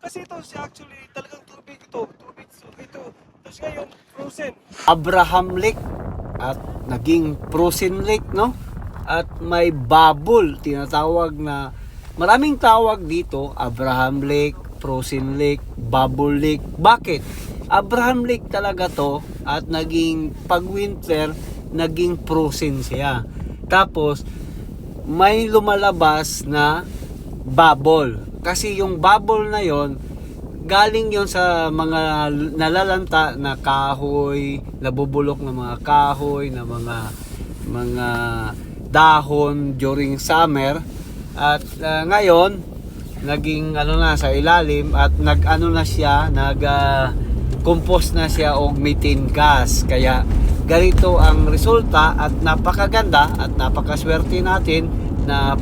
Kasi ito siya actually talagang tubig ito. Tubig ito. Tapos ngayon, frozen. Abraham Lake at naging Frozen Lake, no? At may bubble, tinatawag na maraming tawag dito, Abraham Lake, Frozen Lake, Bubble Lake. Bakit? Abraham Lake talaga to at naging pag winter, naging frozen siya. Tapos may lumalabas na bubble. Kasi yung bubble na yon galing yon sa mga nalalanta na kahoy, nabubulok na mga kahoy, na mga dahon during summer. At ngayon naging ano na sa ilalim at nag-ano na siya, compost na siya og methane gas. Kaya ganito ang resulta at napakaganda at napakaswerte natin na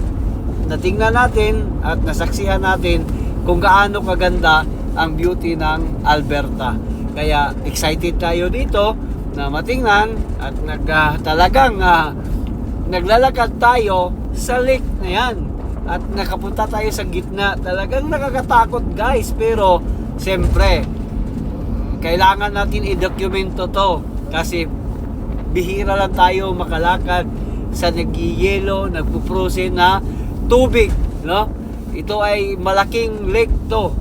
natingnan natin at nasaksihan natin kung gaano kaganda ang beauty ng Alberta. Kaya excited tayo dito na matingnan at talagang naglalakad tayo sa lake na yan at nakapunta tayo sa gitna. Talagang nakakatakot guys, pero siyempre kailangan natin i-documento to kasi bihira lang tayo makalakad sa nagyiyelo, nagpo-frozen na tubig, no? Ito ay malaking lake to.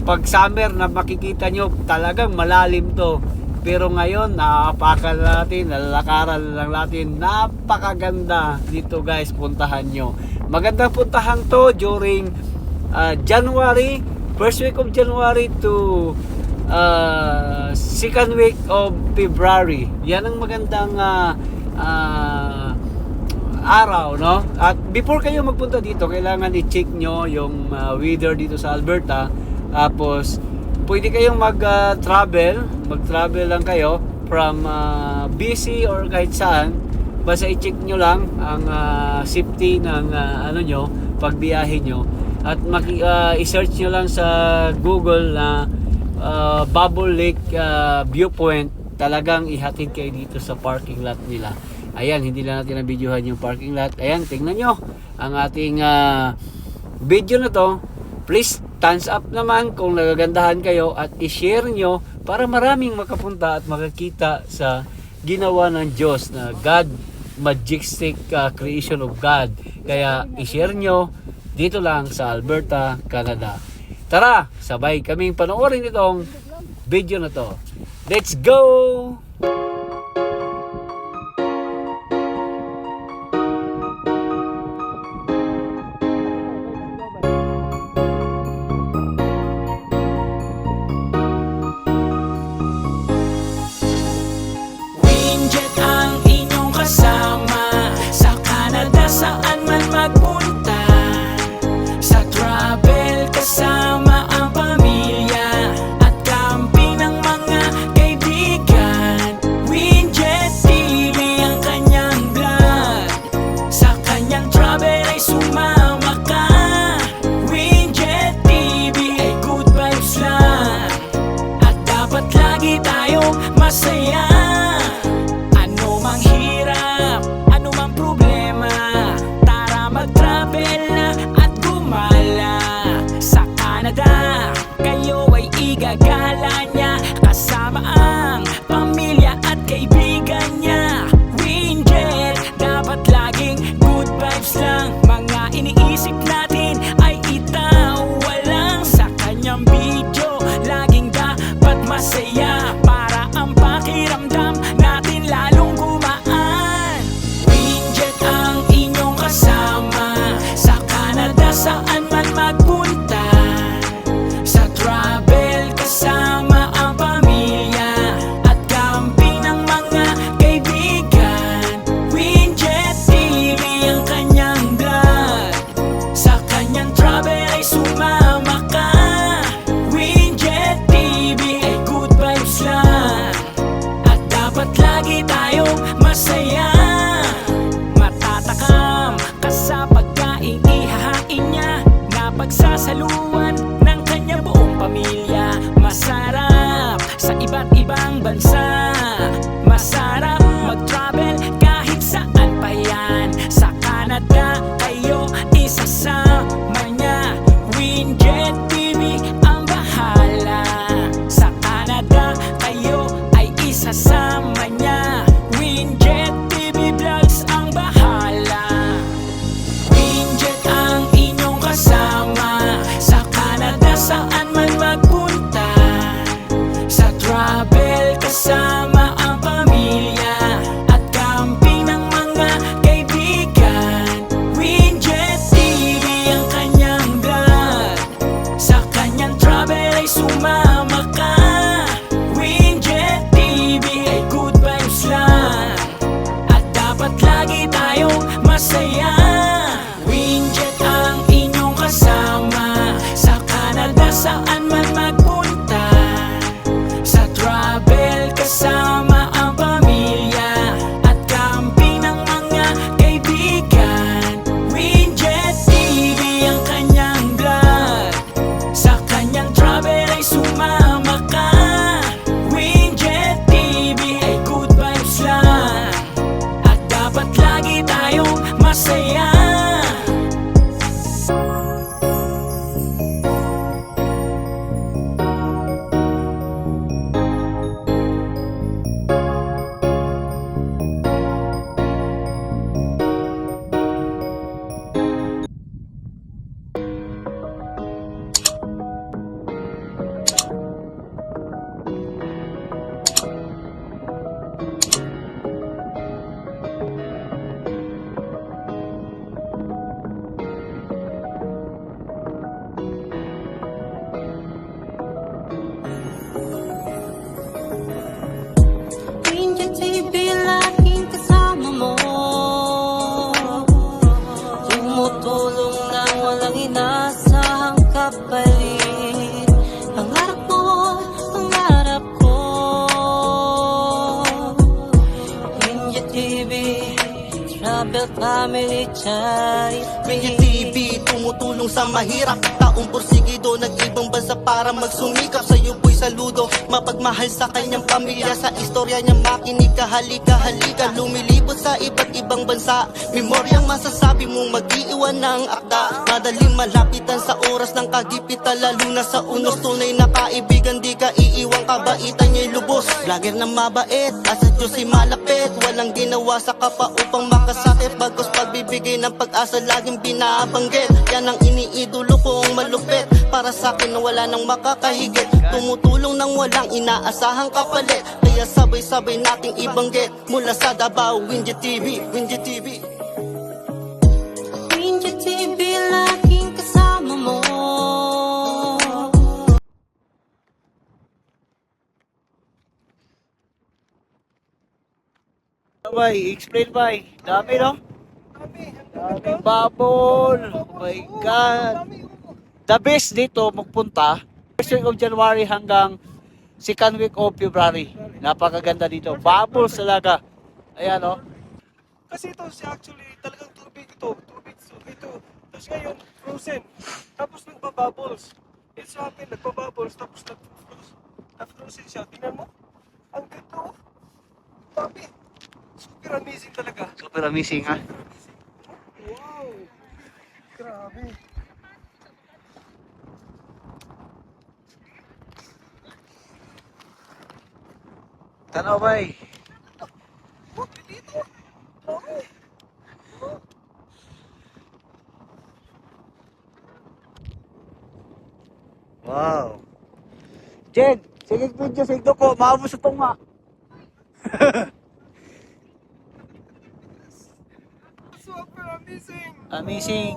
Pag summer na makikita nyo, talagang malalim to. Pero ngayon, naapakan natin, nalalakaran lang natin. Napakaganda dito guys, puntahan nyo. Magandang puntahan to during January, first week of January to second week of February. Yan ang magandang araw, no? At before kayo magpunta dito, kailangan i-check nyo yung weather dito sa Alberta. Tapos pwede kayong mag-travel lang kayo from BC or kahit saan. Basta i-check nyo lang ang safety ng ano nyo, pagbiyahe nyo. At i-search nyo lang sa Google na Bubble Lake Viewpoint. Talagang ihatid kayo dito sa parking lot nila. Ayan, hindi lang natin na-videohan yung parking lot. Ayan, tingnan nyo ang ating video na to. Please, thumbs up naman kung nagagandahan kayo at i-share nyo para maraming makapunta at makakita sa ginawa ng Diyos na God, majestic creation of God. Kaya i-share nyo dito lang sa Alberta, Canada. Tara, sabay kaming panoorin itong video na to. Let's go! Winjet ang inyong kasama sa Canada, saan man magpunta. Sa travel kasama ang pamilya at camping ng mga kaibigan. ay sumama ka. Winjet TV ay good vibes lang, at dapat lagi tayong masaya. Winjet ang inyong kasama, sa Canada saan man magpunta. Sa travel kasama ang pamilya, at camping ng mga kaibigan. Winjet TV ang kanyang vlog, sa kanyang travel ay sumama ka. Winjet TV ay good vibes lang, at dapat lagi tayong masaya. Winjet TV laging kasama mo, tumutulong nang walang inaasahang kapalit. Pangarap mo, pangarap ko. Winjet TV, travel family charity. Winjet TV, tumutulong sa mahirap. Taong porsigido, nag-ibang bansa para magsumikap. Sa'yo po'y saludo, mapagmahal sa kanyang pamilya. Sa istorya niya makinig ka, halika, halika. Lumilibot sa iba't ibang bansa, memoryang masasabi mong mag-iiwan ng akda. Madaling malapitan sa oras ng kagipitan, lalo na sa unos. Tunay na kaibigan, di ka iiwang, kabaitan niya'y lubos. Vlogger na mabait, asa Diyos ay malapit. Walang ginawa sa kapwa upang makasakit, bagos pagbibigay ng pag-asa laging binabanggit. Yan ang iniidolo kong malupit, para sa akin na wala nang makakahigit. Tumutulong nang walang inaasahang kapalit, kaya sabay-sabay nating ibanggit. Mula sa Davao, Winjet TV, Winjet TV. Winjet TV laging kasama mo. Bay, explain bay. Dami no? Dami. Daming bubble. Oh my God. The best dito magpunta, first week of January hanggang second week of February. Napakaganda dito. Bubbles talaga. Ayan oh. Kasi ito siya actually talagang tubig ito. Tubig ito. Tapos ngayon, frozen. Tapos nagbabubbles. It's happened, nagbabubbles. Tapos nag-frozen siya. Tingnan mo. Ang ganda oh. Dami. Super amazing talaga. Super amazing ha. Wow. Grabe. Tanaw bay. Oh, dito. Dami. Wow. Jen, sige video sa ito ko. Maamo sa tunga. Super amazing. Amazing.